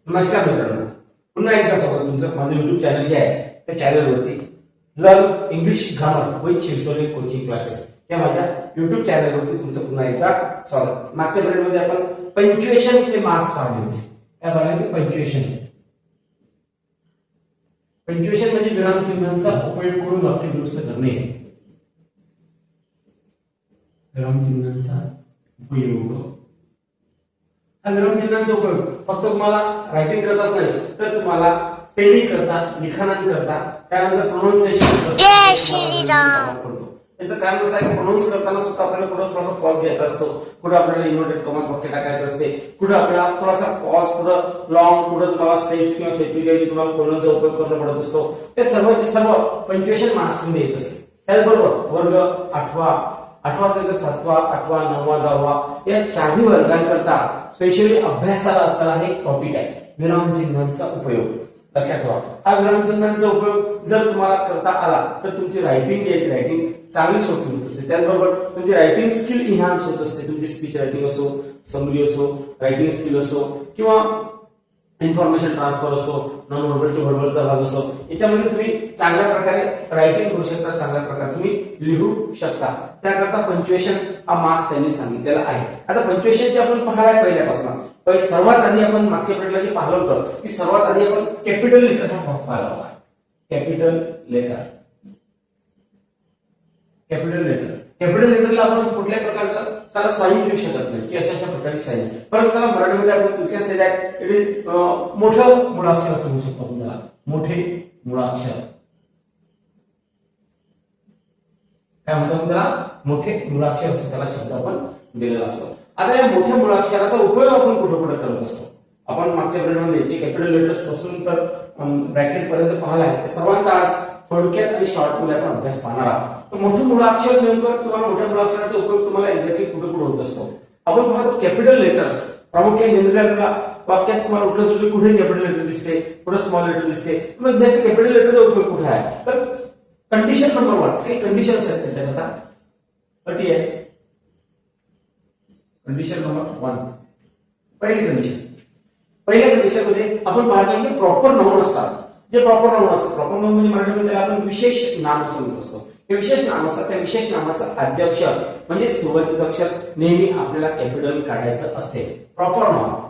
नमस्कार मित्रांनो, पुन्हा एकदा स्वागत तुमचं माझं YouTube चॅनल जे आहे त्या चॅनलवरती learn English grammar with Shivsole coaching classes या माझ्या YouTube चॅनलवरती तुमचं पुन्हा एकदा स्वागत. मागच्या व्हिडिओमध्ये आपण पंक्च्युएशन चे मार्क्स पाहिले होते. काय पाहिले ते पंक्च्युएशन. पंक्च्युएशन म्हणजे विरामचिन्हांचा उपयोग करून वाक्य दुरुस्त करणे. विरामचिन्हांचा उपयोग विरामचिन्हांचा उपयोग फक्त तुम्हाला रायटिंग करताच नाही तर तुम्हाला स्पेलिंग करता, लिखाणांकरता, त्यानंतर प्रोनाउन्सिएशन करतो. याचं कारण असं आहे की प्रोनाउन्स करताना सुद्धा आपल्याला कुठं थोडासा पॉज घ्यायचा असतो, कुठं आपल्याला इन्व्हर्टेड कॉमा वाक्य टाकायचं असते, कुठं आपल्याला थोडासा पॉज, कुठं लॉंग, कुठं तुम्हाला सेट किंवा सेटिफिकेट तुम्हाला कोणाचा उपयोग करणं पडत असतो. ते सर्व पंक्च्युएशन मार्क्स मध्ये येत असते. त्याचबरोबर वर्ग 8वा असेल तर 7वा, 8वा, 9वा, 10वा या चारही वर्गांकरता स्पेशली अभ्यासाला असणारा हे टॉपिक आहे विरामचिन्हांचा उपयोग. लक्षात ठेवा, हा विरामचिन्हांचा उपयोग जर तुम्हाला करता आला तर तुमची रायटिंग जी आहे रायटिंग चांगली सोपी होत असते. त्याचबरोबर तुमची रायटिंग स्किल इन्हान्स होत असते. तुमची स्पीच रायटिंग असो, समरी असो, रायटिंग स्किल असो किंवा इन्फॉर्मेशन ट्रान्सफर असो, नॉन व्हर्बल टू व्हर्बलचा भाग असो, याच्यामध्ये तुम्ही चांगल्या प्रकारे रायटिंग करू शकता, चांगल्या प्रकारे तुम्ही लिहू शकता. त्याकरता पंक्च्युएशन हा मार्क्स त्यांनी सांगितलेला आहे. आता पंक्च्युएशनचे आपण पाहणार पहिल्यापासून सर्वात आधी आपण मागच्या पिरियडला जे पाहिलं होतं की सर्वात आधी आपण कॅपिटल लेटर हा भाग पाहिला होता. कॅपिटल लेटरला आपण कुठल्याही प्रकारचं साला साईन देऊ शकत नाही की अशा प्रकारची साईन, परंतु त्याला मराठीमध्ये आपण विचार केला आहे इट इज मोठं मुळाक्षर असं म्हणू शकतो आपण त्याला. मोठे मुळाक्षर काय म्हणतो त्याला? मोठे मुळाक्षर असं त्याला शब्द आपण दिलेला असतो. आता या मोठ्या मुळाक्षराचा उपयोग आपण कुठे करत असतो. आपण मागच्या व्हिडिओमध्ये जे कॅपिटल लेटर्स पासून तर ब्रॅकेट पर्यंत पाहिला आहे ते सर्वांचा आज थोडक्यात आणि शॉर्ट मध्ये आपण अभ्यास पाहणार आहोत. तर मोठं मुळाक्षर नेमकं तुम्हाला मोठ्या मुळाक्षराचा उपयोग तुम्हाला एक्झॅक्टली कुठे होत असतो. आपण पाहतो कॅपिटल लेटर्स प्रामुख्याने जनरल वाक्यात तुम्हाला उठलं कुठे कॅपिटल लेटर दिसते, कुठे स्मॉल लेटर दिसते, मग एक्झॅक्टली कॅपिटल लेटरचा उपयोग कुठे आहे. तर कंडिशन नंबर 1 काही कंडिशन्स आहेत त्याच्याकरता. अटी आहे. कंडिशन नंबर 1, पहिली पहिल्या कंडिशन मध्ये आपण पाहिलं की प्रॉपर नाउन असतात. जे प्रॉपर नाउन असतात, प्रॉपर नाउन म्हणजे मराठीमध्ये आपण विशेष नाम असं म्हणत असतो. हे विशेष नाम असतात, त्या विशेष नामाचं आद्य अक्षर म्हणजे सुरुवातीचं अक्षर नेहमी आपल्याला कॅपिटल काढायचं असते. प्रॉपर नाउन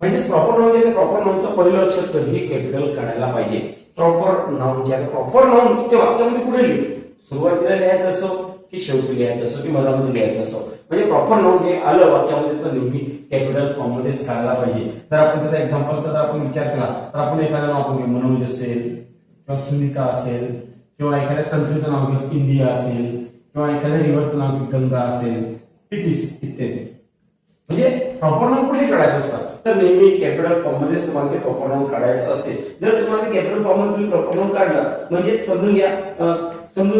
म्हणजे प्रॉपर नाउनचं पहिलं अक्षर कधीही कॅपिटल काढायला पाहिजे. प्रॉपर नाउन जे आहे प्रॉपर नाउन ते वाक्यामध्ये कुठे लिहितो, सुरुवातीला लिहायचं असो की शेवटी लिहायचं असो की मधामध्ये लिहायचं असो, म्हणजे प्रॉपर नाउन हे आलं वाक्यामध्ये तर नेहमी कॅपिटल फॉर्म मध्येच काढायला पाहिजे. तर आपण त्याचा एक्झाम्पलचा जर आपण विचार केला तर आपण एखादं नाव घेऊ, मनोज असेल किंवा सुनीता असेल किंवा एखाद्या कंट्रीचं नाव घेऊ, इंडिया असेल किंवा एखाद्या रिव्हरचं नाव घेऊ, गंगा असेल, इत्यादी. म्हणजे प्रॉपर नाउन कुठे काढायचं असतात तर नेहमी कॅपिटल फॉर्म मध्येच तुम्हाला ते प्रॉपर नाउन काढायचं असते. जर तुम्हाला ते कॅपिटल फॉर्म मध्ये प्रॉपर नाउन काढलं म्हणजे समजून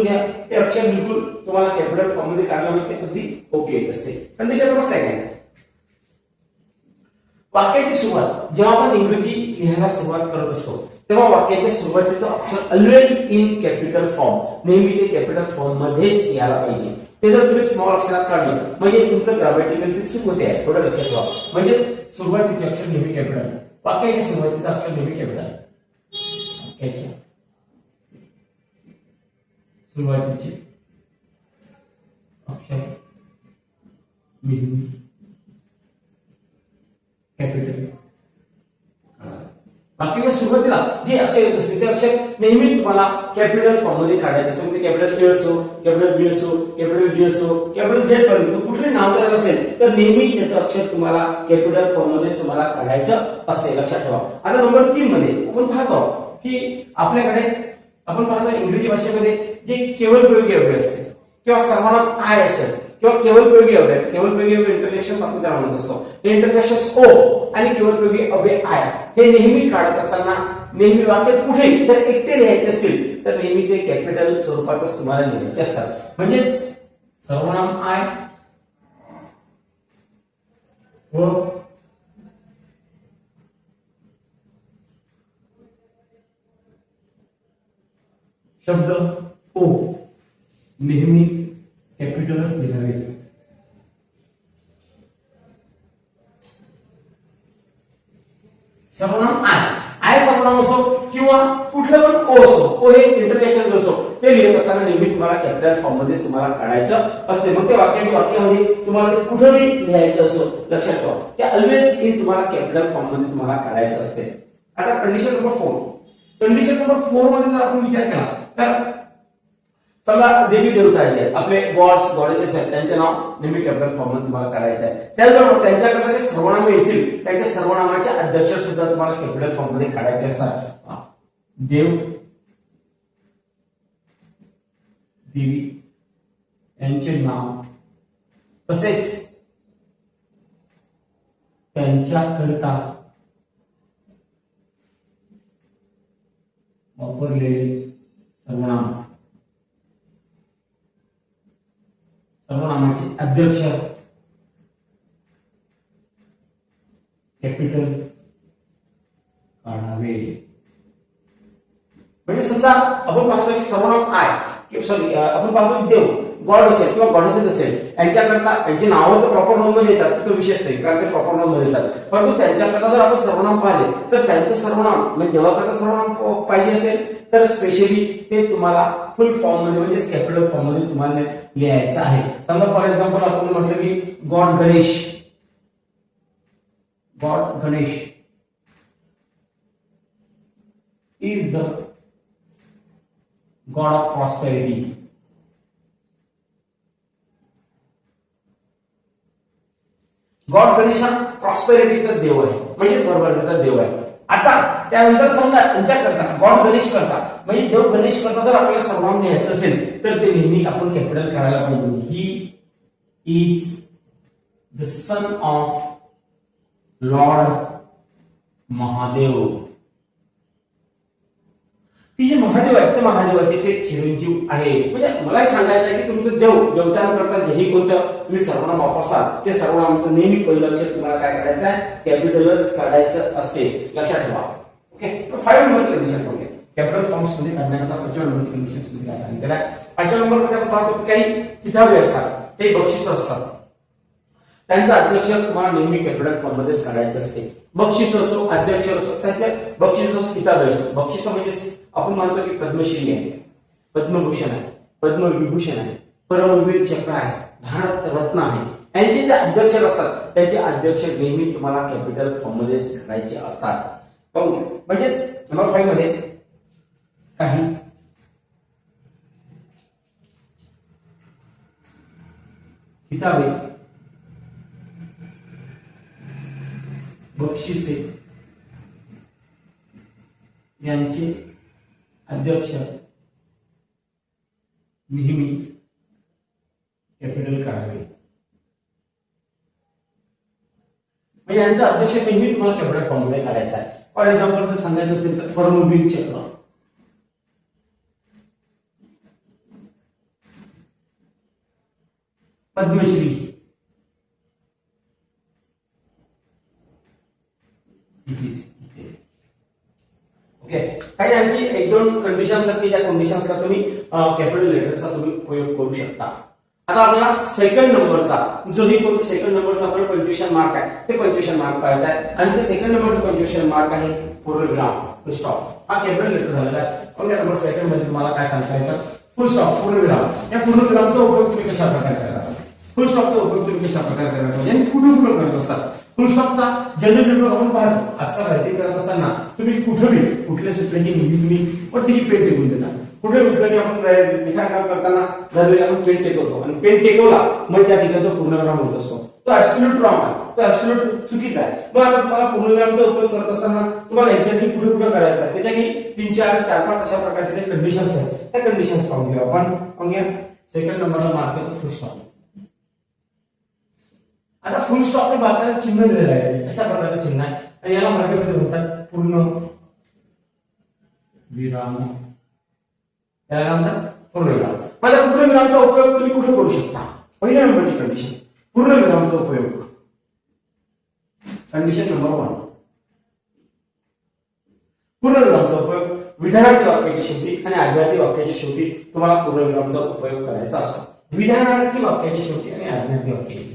घ्या ते अक्षर बिलकुल तुम्हाला कॅपिटल फॉर्म मध्ये काढलं म्हणजे ते अगदी ओके येत असते. कंडिशन नंबर 2, वाक्याची सुरुवात जेव्हा आपण इंग्रजी लिहायला सुरुवात करत असतो तेव्हा वाक्याच्या सुरुवातीचं अक्षर ऑलवेज इन कॅपिटल फॉर्म, नेहमी ते कॅपिटल फॉर्म मध्येच यायला पाहिजे. ते जर तुम्ही स्मॉल अक्षरात काढलं म्हणजे तुमचं ग्रामॅटिकल चूक होते आहे. थोडं लक्षात ठेवा. म्हणजेच सुरुवातीचे अक्षर नेहमी कॅपिटल, वाक्याच्या सुरुवातीचं अक्षर नेहमी कॅपिटल, वाक्याच्या सुरुवातीचे अक्षर नेहमी कॅपिटल. वाक्याच्या सुरुवातीला जे अक्षर येत असते ते अक्षर नेहमी तुम्हाला कॅपिटल फॉर्म मध्ये काढायचं असते. म्हणजे कॅपिटल ए असो, कॅपिटल बी असो, कॅपिटल डी असो, कॅपिटल झेड पर्यंत कुठले नाव जर असेल तर नेहमी त्याचं अक्षर तुम्हाला कॅपिटल फॉर्म मध्ये तुम्हाला काढायचं असते. लक्षात ठेवा. आता नंबर 3 मध्ये आपण पाहतो की आपल्याकडे आपण पाहतो इंग्रजी भाषेमध्ये जे केवळ प्रयोगी अव्यय असते किंवा सर्वनाम आय असेल किंवा केवळ प्रयोगी अव्यय, केवळ प्रयोगी अव्यय इंटरजेक्शन्स आपण त्याला म्हणत असतो. इंटरजेक्शन्स ओ आणि केवळ प्रयोगी अव्यय आय हे नेहमी काढत असताना नेहमी वाक्यात कुठे जर एकटे लिहायचे असतील तर नेहमी ते कॅपिटल स्वरूपातच तुम्हाला लिहायचे असतात. म्हणजेच सर्वनाम आय व शब्द ओ नेहमी कॅपिटलच लिहावे. सर्वनाम आय सर्वनाम असो किंवा कुठलं पण ओ असो, ओ हे इंटरनेशनल असो, ते लिहित असताना नेहमी तुम्हाला कॅपिटल फॉर्म मध्ये तुम्हाला काढायचं असते. मग ते वाक्यामध्ये तुम्हाला ते कुठेही लिहायचं असो, लक्षात ठेवा ते ऑलवेज इन तुम्हाला कॅपिटल फॉर्म मध्ये तुम्हाला काढायचं असते. आता कंडिशन नंबर 4, कंडिशन नंबर 4 मध्ये जर आपण विचार केला तर समजा देवी देवता जे आहेत आपले गॉड्स गॉडेसेस आहेत, त्यांचे नाव नेहमी कॅपिटल फॉर्म मध्ये तुम्हाला काढायचं आहे. त्याचबरोबर त्यांच्याकडे जे सर्वनाम येतील त्यांच्या सर्वनामाचे अध्यक्षर सुद्धा तुम्हाला कॅपिटल फॉर्म मध्ये काढायचे असतात. देव, देवी यांचे नाव तसेच त्यांच्याकरिता वापरलेले सर्वनाम, सर्वनामाचे अध्यक्षर कॅपिटल काढावे. म्हणजे समजा आपण पाहतो की सर्वनाम आय सॉरी आपण पाहतो की देव गॉड असेल किंवा गॉडेसेस असेल यांच्याकरता यांची नावं तर प्रॉपर नोंद मध्ये येतात, तो विशेष नाही कारण ते प्रॉपर नोंद मध्ये येतात. परंतु त्यांच्याकरता जर आपण सर्वनाम पाहिले तर त्यांचं सर्वनाम म्हणजे देवाकरता सर्वनाम पाहिजे असेल तर स्पेशली ते तुम्हाला फुल फॉर्म मध्ये म्हणजे कॅपिटल फॉर्म मध्ये तुम्हाला लिहायचं आहे. समजा फॉर एक्झाम्पल आपण म्हटलं की God Ganesh, God Ganesh is the God of prosperity. God Ganesh हा प्रॉस्पेरिटीचा देव आहे, म्हणजेच बरोबरीचा देव आहे. आता त्यानंतर समजा त्यांच्याकरता गॉड गणेश करता म्हणजे देव गणेश करता जर आपल्याला सर्वनाम लिहायचं असेल तर ते नेहमी आपण कॅपिटल करायला पाहिजे. He is the son of Lord Mahadev. की जे महादेव आहेत ते महादेवाचे ते चिरंजीव आहे. म्हणजे मला सांगायचं आहे की तुमचं देवतांकरता जेही कोणतं तुम्ही सर्वनाम वापरसाल ते सर्वनामाचं नेहमी पहिलं अक्षर तुम्हाला काय करायचं आहे, कॅपिटलच काढायचं असते, लक्षात ठेवा. ओके, 5 नंबर कंडिशन बघूया कॅपिटल फॉर्म्स मध्ये काढण्याकरता 5 नंबर कंडिशन्स मध्ये काय सांगितलं आहे. 5 नंबर मध्ये आपण पाहतो की काही किताबे असतात, ते बक्षीस असतात, त्यांचं अध्यक्षर तुम्हाला नेहमी कॅपिटल फॉर्म मध्येच काढायचं असते. बक्षीस असो अध्यक्षर असो त्यांचे बक्षीस असो किताबे असो. बक्षीस म्हणजे आपण म्हणतो की पद्मश्री आहे, पद्मभूषण आहे, पद्मविभूषण आहे, परमवीर चक्र आहे, भारत रत्न आहे, यांचे जे अध्यक्षर असतात त्यांचे अध्यक्षर नेहमी तुम्हाला कॅपिटल फॉर्म मध्ये काढायचे असतात. म्हणजेच नंबर 5 मध्ये काही किताबे, बक्षिसे यांचे अध्यक्ष नेहमी कॅपिटल काढावे. म्हणजे यांचा अध्यक्ष नेहमी तुम्हाला कॅपिटल फॉर्म मध्ये काढायचा आहे. फॉर एक्झाम्पल जर सांगायचं असेल तर परमवीर चक्र, पद्मश्री, ओके. काही आणखी 1-2 कंडिशन असतात की ज्या कंडिशन्सला तुम्ही कॅपिटल लेटरचा तुम्ही उपयोग करू शकता. आता आपल्याला सेकंड नंबरचा जो ही कोणता सेकंड नंबरचा आपल्याला पंक्च्युएशन मार्क आहे ते पंक्च्युएशन मार्क पाहायचा आहे. आणि ते सेकंड नंबरचा पंक्च्युएशन मार्क आहे पूर्णविराम, फुल स्टॉप. हा कॅपिटल लेटर झालेला आहे. ओके, नंबर सेकंड मध्ये तुम्हाला काय सांगता येतं, फुल स्टॉप, पूर्णविराम. या पूर्णविरामचा उपयोग तुम्ही कशा प्रकारे करता, फुल स्टॉपचा उपयोग तुम्ही कशा प्रकारे करता म्हणजे कुठे कुठे करत असतात. फुल स्टॉपचा जनरल उपयोग आपण पाहतो आजकाल रायटिंग करत असताना तुम्ही कुठेही कुठल्या सूत्राची तुम्ही पट्टीची पेन टेकून देता. कुठे कुठल्याही आपण लिखाण करताना जर आपण पेन टेकवतो आणि पेन टेकवला मग त्या ठिकाणी तो पूर्णविराम होत असतो. तो ऍब्सोल्यूट रॉंग आहे, तो ऍब्सोल्यूट चुकीचा आहे. मग आता तुम्हाला पूर्णविरामचा उपयोग करत असताना तुम्हाला एक्झॅक्टली कुठे कुठे करायचा आहे त्याच्या 3-4-5 अशा प्रकारचे कंडिशन्स आहेत. त्या कंडिशन्स पाहून घेऊ आपण. सेकंड नंबरला मार्क आहे फुल स्टॉप. आता फुल स्टॉप ने भारताचं चिन्ह दिलेलं आहे, अशा प्रकारचं चिन्ह आहे आणि याला मराठीमध्ये म्हणतात पूर्ण विराम. याला म्हणतात पूर्णविराम. माझ्या पूर्णविरामचा उपयोग तुम्ही कुठे करू शकता, पहिल्या नंबरची कंडिशन पूर्णविरामचा उपयोग कंडिशन नंबर 1, पूर्णविरामचा उपयोग विधानार्थी वाक्याच्या शेवटी आणि आज्ञार्थी वाक्याच्या शेवटी तुम्हाला पूर्णविरामचा उपयोग करायचा असतो. विधानार्थी वाक्याच्या शेवटी आणि आज्ञार्थी वाक्याच्या शेवटी.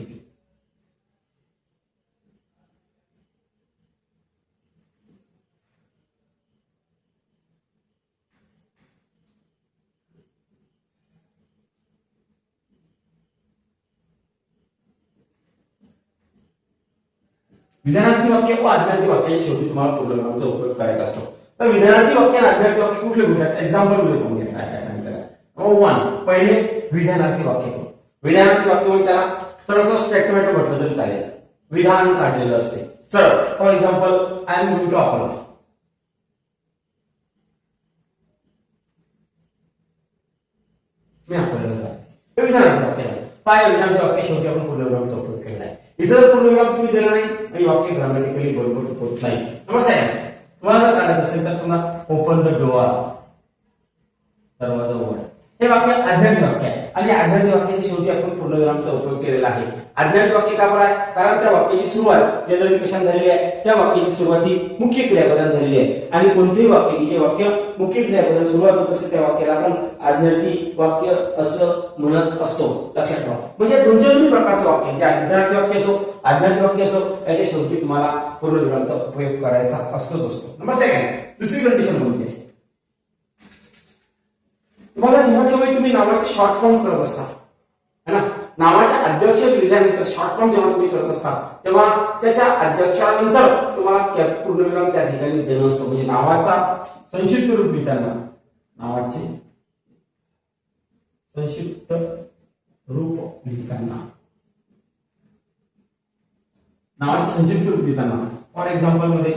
विधानार्थी वाक्य व आज्ञार्थी वाक्याच्या शेवटी तुम्हाला पूर्णविरामचा उपयोग करायचा असतो. तर विधानार्थी वाक्य आणि आज्ञार्थी वाक्य कुठले कुठले एक्झाम्पल मध्ये पाहून घ्या काय सांगितलं. नंबर 1, पहिले विधानार्थी वाक्य. विधानार्थी वाक्य म्हणजे त्याला सरळ स्टेटमेंट म्हटलं तरी चालेल, विधान काढलेलं असते. सरळ for example I am going to apply. मी अप्लायला जाते, विधानार्थी वाक्य आहे. काय विधानार्थी वाक्य शेवटी आपण पूर्णविरामचा उपयोग केला आहे. इतर पूर्णविराम तुम्ही दिला नाही आणि वाक्य ग्रामॅटिकली बरोबर होत नाही. समजलं आहे. तुम्हाला जर काढायचं असेल तर समजा ओपन द डोअर, दरवाजा उघड, हे वाक्य आज्ञार्थी वाक्य आहे आणि आज्ञार्थी वाक्याच्या शेवटी आपण पूर्णविरामचा उपयोग केलेला आहे. आज्ञार्थी वाक्य का बरं आहे? कारण त्या वाक्याची सुरुवात जनरली कशाने झालेली आहे? त्या वाक्याची सुरुवात ही मुख्य क्रियापदाने झालेली आहे आणि कोणतेही वाक्य जे वाक्य मुख्य क्रियापदाने सुरुवात होत असते त्या वाक्याला आपण आज्ञार्थी वाक्य असं म्हणत असतो. लक्षात ठेवा. म्हणजे दोन्ही प्रकारचं वाक्य, जे विधानार्थी वाक्य असो आज्ञार्थी वाक्य असो, याच्या शेवटी तुम्हाला पूर्णविरामचा उपयोग करायचा असतो. नंबर 2, दुसरी कंडिशन कोणती? तुम्हाला जेव्हा तुम्ही नावाचे शॉर्ट फॉर्म करत असता है ना, नावाच्या अध्यक्ष लिहिल्यानंतर शॉर्ट फॉर्म जेव्हा तुम्ही करत असता तेव्हा त्याच्या अध्यक्षानंतर तुम्हाला पूर्णविराम त्या ठिकाणी देणं असतो. म्हणजे नावाचा संक्षिप्त रूप लिहिताना, नावाचे संक्षिप्त रूप लिहिताना, नावाचे संक्षिप्त रूप लिहिताना फॉर एक्झाम्पल मध्ये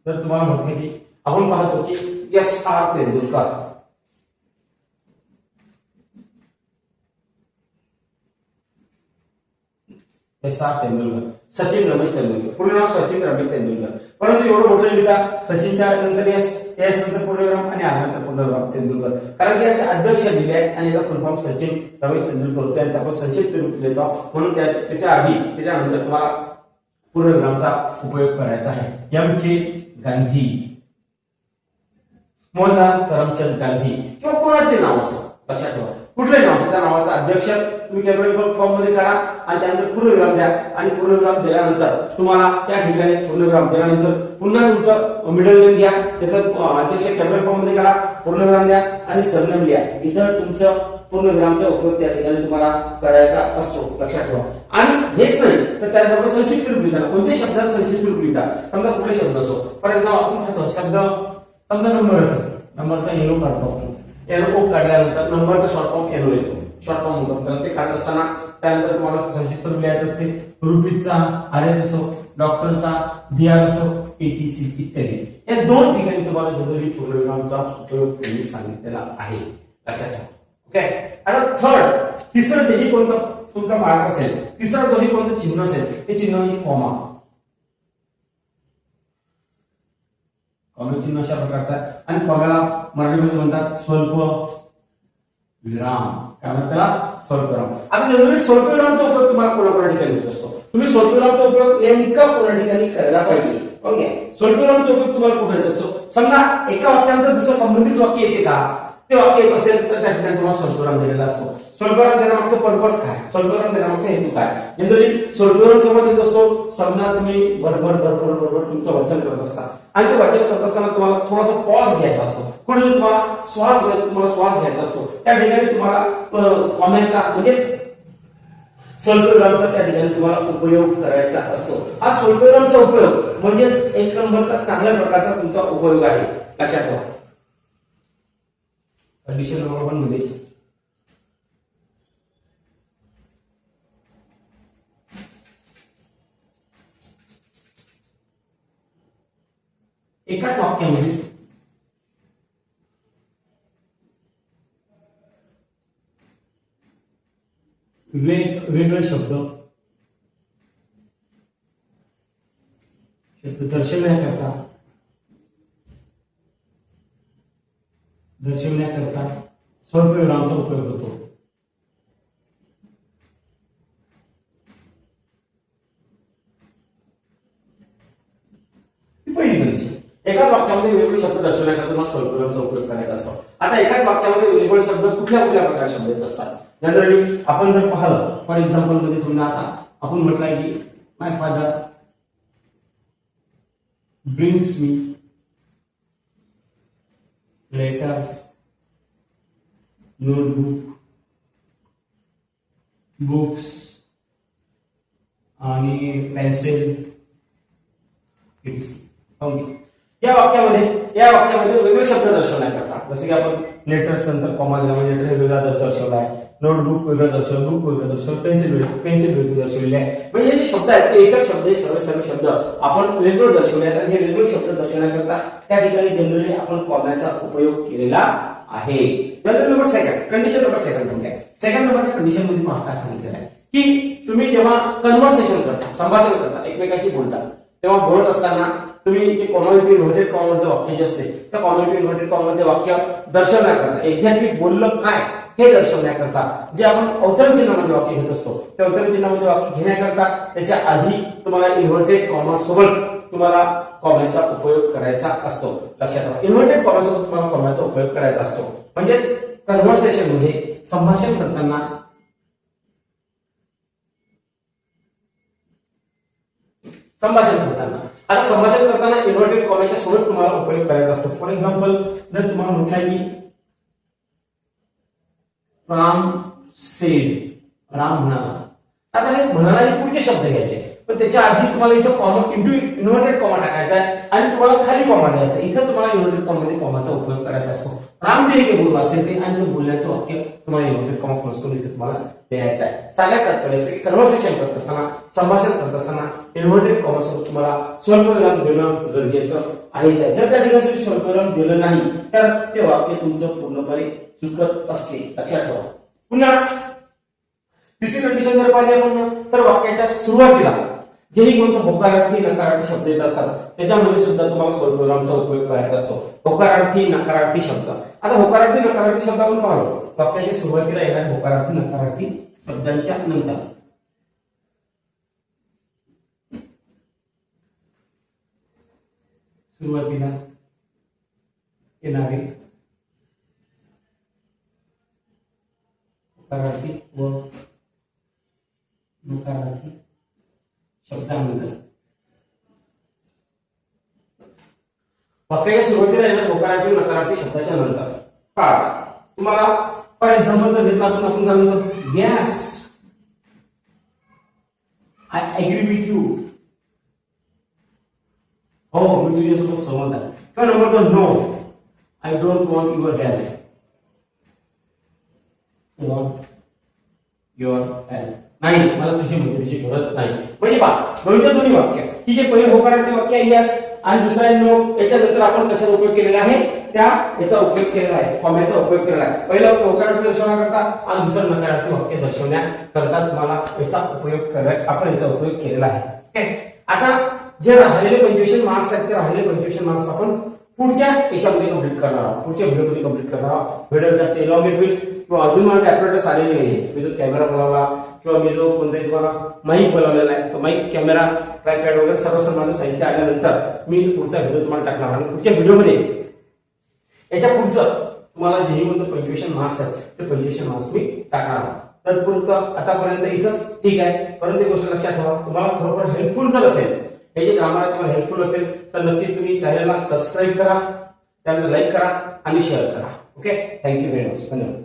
जर तुम्हाला म्हटलं की आपण पाहतो की S.R. तेंडुलकर, S.R. तेंडुलकर, सचिन रमेश तेंडुलकर, पूर्ण नाव सचिन रमेश तेंडुलकर, परंतु एवढं मोठं लिहिता सचिनच्या नंतर एस नंतर पूर्णविराम आणि आर नंतर पूर्णविराम तेंडुलकर, कारण की याचे अध्यक्ष दिले आहे आणि याचा फुल फॉर्म सचिन रमेश तेंडुलकर होते आणि आपण संक्षिप्त रूप लिहितो म्हणून त्याच्या आधी त्याच्यानंतर तुम्हाला पूर्णविरामचा उपयोग करायचा आहे. M.K. गांधी, मोहनलाल करमचंद गांधी किंवा कोणाचे नाव असो, लक्षात ठेवा. कुठले नाव त्या नावाचा अध्यक्ष तुम्ही कॅपिटल फॉर्म मध्ये करा आणि त्यानंतर पूर्णविराम द्या आणि पूर्णविराम दिल्यानंतर तुम्हाला त्या ठिकाणी पूर्णविराम दिल्यानंतर पुन्हा तुमचं मिडल नेम घ्या, त्याचं अध्यक्ष कॅपिटल फॉर्म मध्ये करा, पूर्णविराम द्या आणि सरनेम लिहा. इथं तुमचं पूर्णविरामचा उपयोग त्या ठिकाणी तुम्हाला करायचा असतो. लक्षात ठेवा. आणि हेच नाही तर त्याबरोबर संक्षिप्त रूप लिहिता. कोणत्याही शब्दाचं संक्षिप्त रूप लिहिता, समजा कुठले शब्द असो, फॉर एक्झाम्पल आपण पाहतो शब्द समजा नंबर असेल, नंबरचा एनो काढतो. एनो काढल्यानंतर नंबरचा शॉर्ट फॉर्म एनो येतो, शॉर्ट फॉर्म होतो. तर ते काढत असताना त्यानंतर तुम्हाला संक्षिप्त रूप लिहायचं असते. रुपीचा आरएस असो, डॉक्टरचा डीआर असो, एटीसी इत्यादी. या 2 ठिकाणी तुम्हाला जनरली पूर्णविरामचा उपयोग त्यांनी सांगितलेला आहे. लक्षात ठेवा. ओके. आता थर्ड, तिसरं जेही कोणतं तुमचा मार्क असेल, तिसरं जेही कोणतं चिन्ह असेल, ते चिन्ह म्हणजे कॉमा. कॉमा चिन्ह अशा प्रकारचा आहे आणि कॉमाला मराठीमध्ये म्हणतात स्वल्प विराम. काय म्हणतात त्याला? स्वल्पविराम. आता जनरली स्वल्पविरामचा उपयोग तुम्हाला कोणा ठिकाणी होत असतो. तुम्ही स्वल्पविरामचा उपयोग नेमका कोणा ठिकाणी करायला पाहिजे. ओके. स्वल्पविरामचा उपयोग तुम्हाला कुठे येत असतो? समजा एका वाक्यानंतर दुसरं संबंधित वाक्य येते का, ते वाक्य येत असेल तर त्या ठिकाणी तुम्हाला स्वल्पविराम दिलेला असतो. स्वल्पविराम देण्यामागचा पर्पज काय, स्वल्पविराम देण्यामागचा हेतू काय? जनरली स्वल्पविराम केव्हा देत असतो? समजा तुम्ही बरोबर तुमचं वाचन करत असता आणि ते वाचन करत असताना तुम्हाला थोडासा पॉज घ्यायचा असतो, कुठे तुम्हाला श्वास घ्यायचा असतो, त्या ठिकाणी तुम्हाला कॉम्याचा म्हणजेच स्वल्पविरामचा त्या ठिकाणी तुम्हाला उपयोग करायचा असतो. हा स्वल्पविरामचा उपयोग म्हणजे एक नंबरचा चांगल्या प्रकारचा तुमचा उपयोग आहे. लक्षात ठेवा. कंडिशन नंबर 1 मध्ये एकाच वाक्यामध्ये वेगवेगळे शब्द दर्शवण्याकरता स्वल्पविरामचा उपयोग होतो. ही पहिली कंडिशन. एकाच वाक्यामध्ये वेगवेगळे शब्द दर्शवण्याकरता तुम्हाला स्वल्पविरामचा उपयोग करायचा असतो. आता एकाच वाक्यामध्ये वेगवेगळे शब्द कुठल्या कुठल्या प्रकारचे शब्द येत असतात. जनरली आपण जर पाहिलं फॉर एक्झाम्पल मध्ये समजा आता आपण म्हटलंय की my father brings me letters, notebook, books आणि पेन्सिल. या वाक्यामध्ये वेगवेगळे शब्द दर्शवण्याकरता जसे की आपण लेटर्स नंतर कॉमा दिला म्हणजे लेटर वेगळा दर्शवलाय, नोटबुक वेगळं दर्शवलं, बुक वेगळं दर्शवलं, पेन्सिल वेगळी दर्शवलेली आहे. म्हणजे हे जे शब्द आहेत ते एकच शब्द, सर्व शब्द आपण वेगवेगळे दर्शवले आहेत. हे वेगवेगळे शब्द दर्शवण्याकरता त्या ठिकाणी जनरली आपण कॉमाचा उपयोग केलेला आहे. General number second, condition number second second नंबरच्या कंडिशन मध्ये मला काय सांगितलेलं आहे की तुम्ही जेव्हा कन्व्हर्सेशन करता, संभाषण करता, एकमेकाशी बोलता, तेव्हा बोलत असताना तुम्ही ते कॉमा विथ इन्व्हर्टेड कॉमा मध्ये वाक्य जे असते त्या कॉमा विथ इन्व्हर्टेड कॉमा मध्ये वाक्य दर्शवण्याकरता एक्झॅक्टली बोललं काय हे दर्शवण्याकरता जे आपण अवतरण चिन्हामध्ये वाक्य घेत असतो त्या अवतरण चिन्हामध्ये वाक्य घेण्याकरता त्याच्या आधी तुम्हाला इन्व्हर्टेड कॉमा सोबत तुम्हाला कॉमाचा उपयोग करायचा असतो. लक्षात ठेवा, इन्व्हर्टेड कॉमा सोबत तुम्हाला कॉमाचा उपयोग करायचा असतो. म्हणजेच कन्व्हर्सेशन मध्ये संभाषण करताना आता संभाषण करताना इन्व्हर्टेड कॉमाच्या सोबत तुम्हाला उपयोग करायचा असतो. फॉर एक्झाम्पल जर तुम्हाला म्हटलंय की राम सेड, राम म्हणाला, आता हे म्हणाला हे पुढचे शब्द घ्यायचे पण त्याच्या आधी तुम्हाला इथं कॉमा इंटू इन्व्हर्टेड कॉमा टाकायचा आहे आणि तुम्हाला खाली कॉमा द्यायचा. इथं तुम्हाला इन्व्हर्टेड कॉमा मध्ये कॉमाचा उपयोग करायचा असतो. राम जे काही बोलला असेल ते आणि ते बोलण्याचं वाक्य तुम्हाला इन्व्हर्टेड कॉमा करून इथे तुम्हाला द्यायचा आहे. सांगायचं तात्पर्य कन्व्हर्सेशन करत असताना, संभाषण करत असताना इन्व्हर्टेड कॉमा सोबत तुम्हाला स्वल्पविराम देणं गरजेचं आहेच आहे. जर त्या ठिकाणी तुम्ही स्वल्पविराम दिलं नाही तर ते वाक्य तुमचं पूर्णपणे चुकत असते. लक्षात ठेवा. पुन्हा तिसरी कंडिशन जर पाहिली आपण तर वाक्याच्या सुरुवातीला जेही कोणते होकारार्थी नकारार्थी शब्द येत असतात त्याच्यामध्ये सुद्धा तुम्हाला स्वल्पविरामचा उपयोग करायचा असतो. होकारार्थी नकारार्थी शब्द. आता होकारार्थी नकारार्थी शब्द आपण पाहतो वाक्याच्या सुरुवातीला येणारे होकारार्थी नकारार्थी शब्दांच्या नंतर सुरुवातीला येणारे होकारार्थी व नकारार्थी शब्दांनंतर वाक्याच्या सुरुवातीला येणारे होकारार्थी नकारार्थी शब्दाच्या नंतर पहा तुम्हाला फॉर एक्झाम्पल जर घेतला आपण काय म्हणतो yes I agree with you, हो मी तुझ्यासोबत सहमत आहे. किंवा number 2 no I don't want your help, your help नाही मला तुझी मदतीची गरज नाही. म्हणजे पहा दोन्ही वाक्य की जे पहिले होकारार्थी वाक्य आहे यस आणि दुसरा आहे नो याच्यानंतर आपण कशाचा उपयोग केलेला आहे त्या याचा उपयोग केलेला आहे कॉमाचा उपयोग केलेला आहे. पहिलं होकारार्थी दर्शवण्याकरता आणि दुसरं नकारार्थी वाक्य दर्शवण्याकरता तुम्हाला याचा उपयोग करायचा आपण याचा उपयोग केलेला आहे. आता जे राहिलेले पंक्च्युएशन मार्क्स आहेत ते राहिलेले पंक्च्युएशन मार्क्स आपण पुढच्या याच्यामध्ये कंप्लीट करणार आहोत, पुढच्या व्हिडिओमध्ये कंप्लीट करणार आहोत. व्हिडिओ जास्त एलॉंगेट होईल किंवा अजून माझे ऍपरेटर्स आलेले नाहीये. मी जो कॅमेरा बनवला किंवा मी जो कोणताही तुम्हाला माईक बनवलेला आहे तो माईक कॅमेरा ट्रायपॅड वगैरे सर्व माझं साहित्य आल्यानंतर मी पुढचा व्हिडिओ तुम्हाला टाकणार आणि पुढच्या व्हिडिओमध्ये याच्या पुढचं तुम्हाला जेही कोणतं पंक्च्युएशन मार्क्स आहेत ते पंक्च्युएशन मार्क्स मी टाकणार आहोत. तर पुढचं आतापर्यंत इथंच ठीक आहे. परंतु एक गोष्ट लक्षात ठेवा तुम्हाला खरोखर हेल्पफुल जर असेल हे जे ग्रामर आहे तुम्हाला हेल्पफुल असेल तर नक्कीच तुम्ही चॅनलला सबस्क्राईब करा, त्यानंतर लाईक करा आणि शेअर करा. Okay, thank you very much. धन्यवाद.